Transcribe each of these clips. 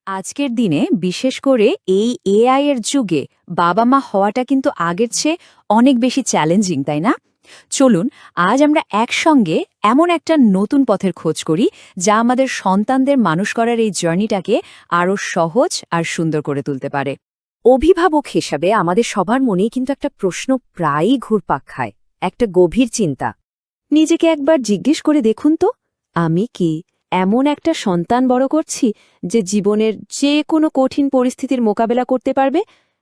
আজকের দিনে বিশেষ করে এই এআই এর যুগে বাবা মা হওয়াটা কিন্তু আগের চেয়ে অনেক বেশি চ্যালেঞ্জিং, তাই না? চলুন আজ আমরা একসঙ্গে এমন একটা নতুন পথের খোঁজ করি যা আমাদের সন্তানদের মানুষ করার এই জার্নিটাকে আরও সহজ আর সুন্দর করে তুলতে পারে। অভিভাবক হিসাবে আমাদের সবার মনেই কিন্তু একটা প্রশ্ন প্রায়ই ঘুরপাক খায়, একটা গভীর চিন্তা। নিজেকে একবার জিজ্ঞেস করে দেখুন তো, আমি কি এমন একটা সন্তান বড় করছি যে জীবনের যে কোনো কঠিন পরিস্থিতির মোকাবেলা করতে পারবে,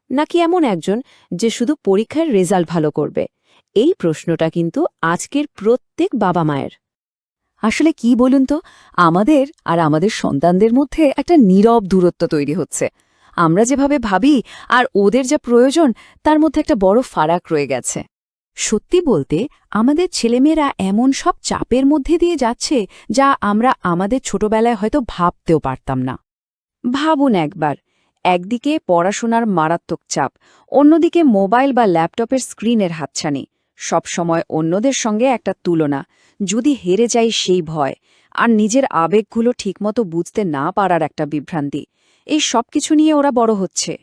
নাকি এমন একজন যে শুধু পরীক্ষার রেজাল্ট ভালো করবে? এই প্রশ্নটা কিন্তু আজকের প্রত্যেক বাবা মায়ের। আসলে কি বলুন তো, আমাদের আর আমাদের সন্তানদের মধ্যে একটা নীরব দূরত্ব তৈরি হচ্ছে। আমরা যেভাবে ভাবি আর ওদের যা প্রয়োজন, তার মধ্যে একটা বড় ফারাক রয়ে গেছে। সত্যি বলতে আমাদের ছেলেমেয়েরা এমন সব চাপের মধ্যে দিয়ে যাচ্ছে যা আমরা আমাদের ছোটবেলায় হয়তো ভাবতেও পারতাম না। ভাবুন একবার, একদিকে পড়াশোনার মারাত্মক চাপ, অন্যদিকে মোবাইল বা ল্যাপটপের স্ক্রিনের হাতছানি, সবসময় অন্যদের সঙ্গে একটা তুলনা, যদি হেরে যাই সেই ভয়, আর নিজের আবেগগুলো ঠিকমতো বুঝতে না পারার একটা বিভ্রান্তি। এই সব কিছু নিয়ে ওরা বড় হচ্ছে।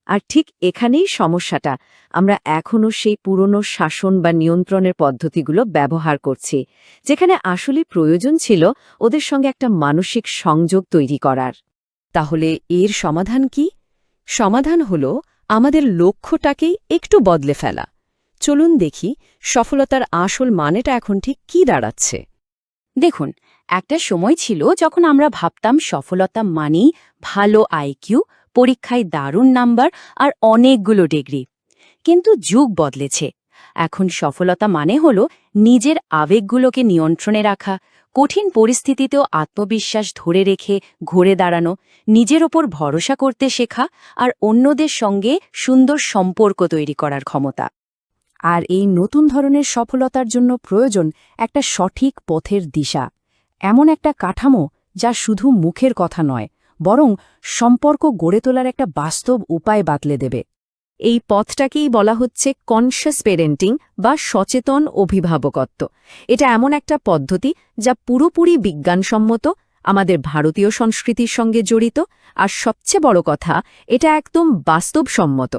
আর ঠিক এখানেই সমস্যাটা, আমরা এখনও সেই পুরনো শাসন বা নিয়ন্ত্রণের পদ্ধতিগুলো ব্যবহার করছি, যেখানে আসলে প্রয়োজন ছিল ওদের সঙ্গে একটা মানসিক সংযোগ তৈরি করার। তাহলে এর সমাধান কি? সমাধান হল আমাদের লক্ষ্যটাকেই একটু বদলে ফেলা। চলুন দেখি সফলতার আসল মানেটা এখন ঠিক কী দাঁড়াচ্ছে। দেখুন, একটা সময় ছিল যখন আমরা ভাবতাম সফলতা মানেই ভালো আইকিউ, পরীক্ষায় দারুণ নাম্বার আর অনেকগুলো ডিগ্রি। কিন্তু যুগ বদলেছে। এখন সফলতা মানে হল নিজের আবেগগুলোকে নিয়ন্ত্রণে রাখা, কঠিন পরিস্থিতিতেও আত্মবিশ্বাস ধরে রেখে ঘুরে দাঁড়ানো, নিজের ওপর ভরসা করতে শেখা আর অন্যদের সঙ্গে সুন্দর সম্পর্ক তৈরি করার ক্ষমতা। আর এই নতুন ধরনের সফলতার জন্য প্রয়োজন একটা সঠিক পথের দিশা, এমন একটা কাঠামো যা শুধু মুখের কথা নয়, বরং সম্পর্ক গড়ে তোলার একটা বাস্তব উপায় বাতলে দেবে। এই পথটাকেই বলা হচ্ছে কনশাস পেরেন্টিং বা সচেতন অভিভাবকত্ব। এটা এমন একটা পদ্ধতি যা পুরোপুরি বিজ্ঞানসম্মত, আমাদের ভারতীয় সংস্কৃতির সঙ্গে জড়িত, আর সবচেয়ে বড় কথা, এটা একদম বাস্তবসম্মত।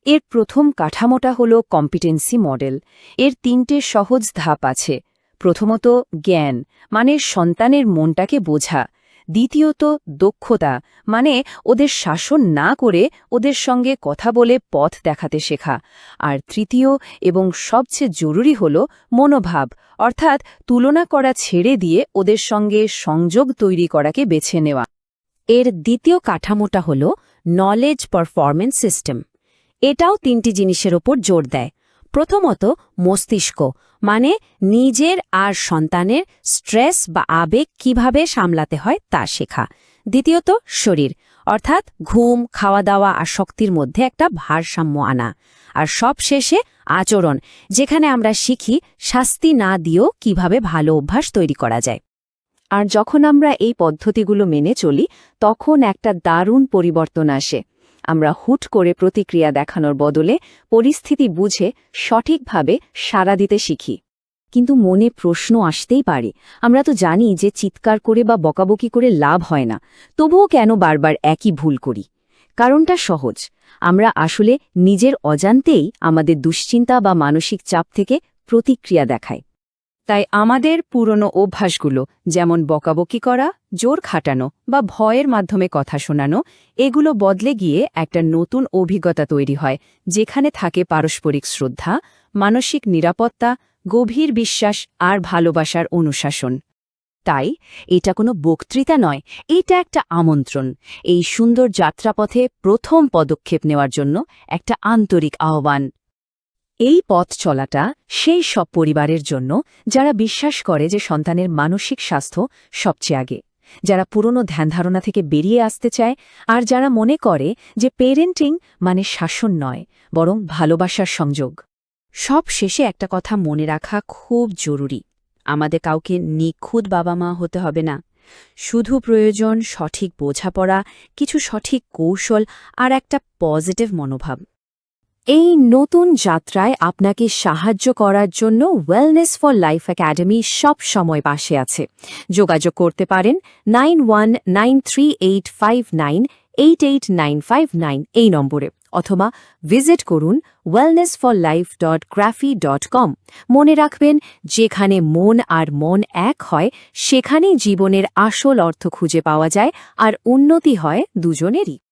এর প্রথম কাঠামোটা হল কম্পিটেন্সি মডেল। এর ৩টে সহজ ধাপ আছে। প্রথমত জ্ঞান, মানে সন্তানের মনটাকে বোঝা। দ্বিতীয়ত দক্ষতা, মানে ওদের শাসন না করে ওদের সঙ্গে কথা বলে পথ দেখাতে শেখা। আর তৃতীয় এবং সবচেয়ে জরুরি হল মনোভাব, অর্থাৎ তুলনা করা ছেড়ে দিয়ে ওদের সঙ্গে সংযোগ তৈরি করাকে বেছে নেওয়া। এর দ্বিতীয় কাঠামোটা হল নলেজ পারফরম্যান্স সিস্টেম। এটাও ৩টি জিনিসের ওপর জোর দেয়। প্রথমত মস্তিষ্ক, মানে নিজের আর সন্তানের স্ট্রেস বা আবেগ কিভাবে সামলাতে হয় তা শেখা। দ্বিতীয়ত শরীর, অর্থাৎ ঘুম, খাওয়া দাওয়া আর শক্তির মধ্যে একটা ভারসাম্য আনা। আর সবশেষে আচরণ, যেখানে আমরা শিখি শাস্তি না দিয়েও কিভাবে ভালো অভ্যাস তৈরি করা যায়। আর যখন আমরা এই পদ্ধতিগুলো মেনে চলি, তখন একটা দারুণ পরিবর্তন আসে। আমরা হুট করে প্রতিক্রিয়া দেখানোর বদলে পরিস্থিতি বুঝে সঠিকভাবে সাড়া দিতে শিখি। কিন্তু মনে প্রশ্ন আসতেই পারে, আমরা তো জানি যে চিৎকার করে বা বকাবকি করে লাভ হয় না, তবুও কেন বারবার একই ভুল করি? কারণটা সহজ, আমরা আসলে নিজের অজান্তেই আমাদের দুশ্চিন্তা বা মানসিক চাপ থেকে প্রতিক্রিয়া দেখাই। তাই আমাদের পুরনো অভ্যাসগুলো, যেমন বকাবকি করা, জোর খাটানো বা ভয়ের মাধ্যমে কথা শোনানো, এগুলো বদলে গিয়ে একটা নতুন অভিজ্ঞতা তৈরি হয়, যেখানে থাকে পারস্পরিক শ্রদ্ধা, মানসিক নিরাপত্তা, গভীর বিশ্বাস আর ভালোবাসার অনুশাসন। তাই এটা কোনো বক্তৃতা নয়, এটা একটা আমন্ত্রণ, এই সুন্দর যাত্রাপথে প্রথম পদক্ষেপ নেওয়ার জন্য একটা আন্তরিক আহ্বান। এই পথ চলাটা সেই সব পরিবারের জন্য যারা বিশ্বাস করে যে সন্তানের মানসিক স্বাস্থ্য সবচেয়ে আগে, যারা পুরনো ধ্যানধারণা থেকে বেরিয়ে আসতে চায়, আর যারা মনে করে যে পেরেন্টিং মানে শাসন নয়, বরং ভালোবাসার সংযোগ। সব শেষে একটা কথা মনে রাখা খুব জরুরি, আমাদের কাউকে নিখুঁত বাবা মা হতে হবে না। শুধু প্রয়োজন সঠিক বোঝাপড়া, কিছু সঠিক কৌশল আর একটা পজিটিভ মনোভাব। এই নতুন যাত্রায় আপনাকে সাহায্য করার জন্য ওয়েলনেস ফর লাইফ একাডেমি সব সময় পাশে আছে। যোগাযোগ করতে পারেন 919385988959 এই নম্বরে, অথবা ভিজিট করুন wellnessforlife.graphy.com। মনে রাখবেন, যেখানে মন আর মন এক হয় সেখানেই জীবনের আসল অর্থ খুঁজে পাওয়া যায় আর উন্নতি হয় দুজনেরই।